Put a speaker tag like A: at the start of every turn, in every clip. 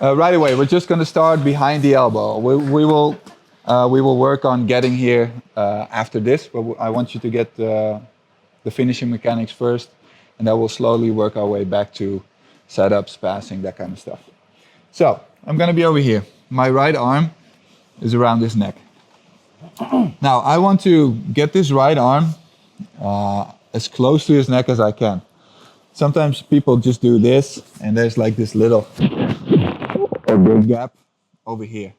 A: Right away, we're just going to start behind the elbow. We will work on getting here after this, but I want you to get the finishing mechanics first, and then we'll slowly work our way back to setups, passing, that kind of stuff. So I'm going to be over here. My right arm is around his neck. Now I want to get this right arm as close to his neck as I can. Sometimes people just do this, and there's like this little big gap over here.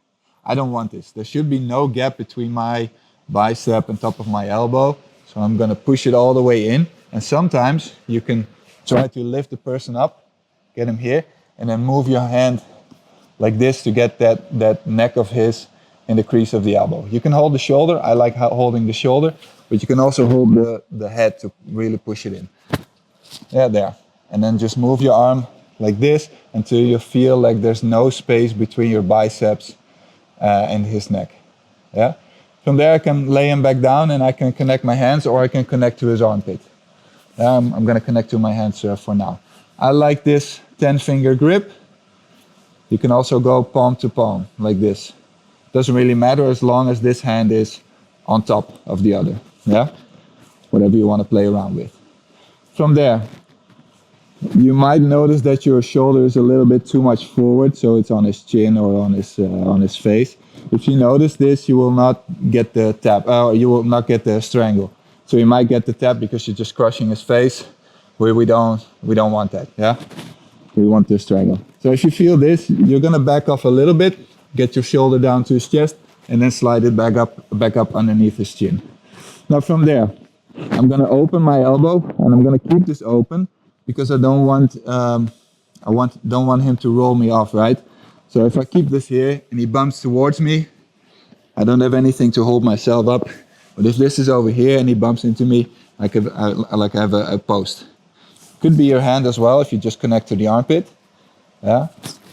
A: I don't want this. There should be no gap between my bicep and top of my elbow. So I'm going to push it all the way in. And sometimes you can try to lift the person up, get him here, and then move your hand like this to get that neck of his in the crease of the elbow. You can hold the shoulder. I like holding the shoulder, but you can also hold the head to really push it in. Yeah, there. And then just move your arm like this until you feel like there's no space between your biceps and his neck. Yeah. From there I can lay him back down and I can connect my hands, or I can connect to his armpit. I'm going to connect to my hands for now. I like this 10-finger grip. You can also go palm to palm like this. Doesn't really matter as long as this hand is on top of the other. Yeah. Whatever you want to play around with. From there, you might notice that your shoulder is a little bit too much forward, so it's on his chin or on his face. If you notice this, you will not get the tap, you will not get the strangle. So you might get the tap because you're just crushing his face, where we don't want that. Yeah, we want the strangle. So if you feel this, you're gonna back off a little bit, get your shoulder down to his chest, and then slide it back up underneath his chin. Now from there, I'm gonna open my elbow, and I'm gonna keep this open because I don't want him to roll me off, right? So if I keep this here and he bumps towards me, I don't have anything to hold myself up. But if this is over here and he bumps into me, I have a post. Could be your hand as well if you just connect to the armpit, yeah,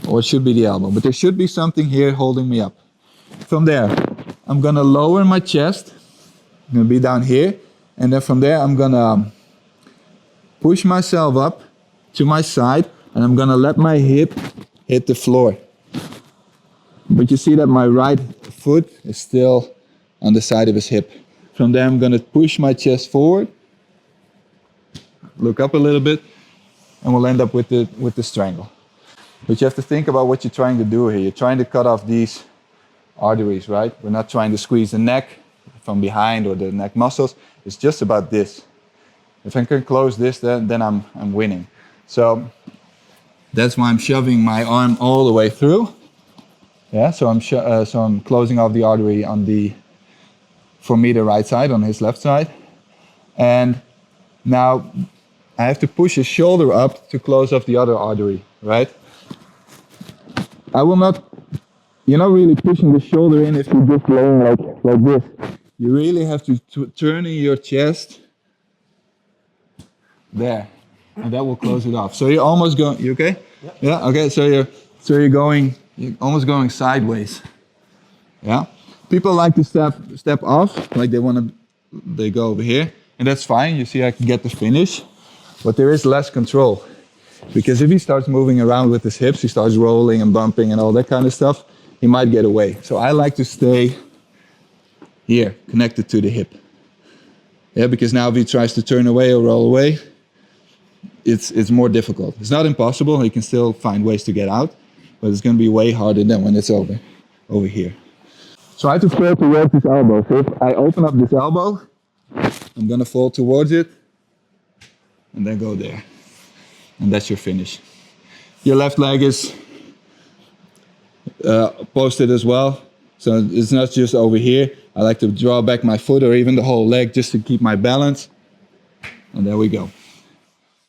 A: or it should be the elbow. But there should be something here holding me up. From there, I'm gonna lower my chest. I'm gonna be down here. And then from there, I'm gonna push myself up to my side, and I'm gonna let my hip hit the floor. But you see that my right foot is still on the side of his hip. From there, I'm gonna push my chest forward, look up a little bit, and we'll end up with the strangle. But you have to think about what you're trying to do here. You're trying to cut off these arteries, right? We're not trying to squeeze the neck from behind or the neck muscles. It's just about this. If I can close this, then I'm winning. So that's why I'm shoving my arm all the way through. Yeah, so I'm closing off the artery on for me, the right side, on his left side. And now I have to push his shoulder up to close off the other artery, right? You're not really pushing the shoulder in if you're just laying like this. You really have to turn in your chest there, and that will close it off. So you're almost going, you okay? Yeah, okay, so you're almost going sideways. Yeah? People like to step off, like they go over here, and that's fine. You see I can get the finish, but there is less control. Because if he starts moving around with his hips, he starts rolling and bumping and all that kind of stuff, he might get away. So I like to stay here, connected to the hip. Yeah, because now if he tries to turn away or roll away, it's more difficult. It's not impossible, he can still find ways to get out, but it's going to be way harder than when it's over here. So I have to fall towards this elbow. So if I open up this elbow, I'm going to fall towards it, and then go there. And that's your finish. Your left leg is posted as well. So it's not just over here. I like to draw back my foot or even the whole leg just to keep my balance. And there we go.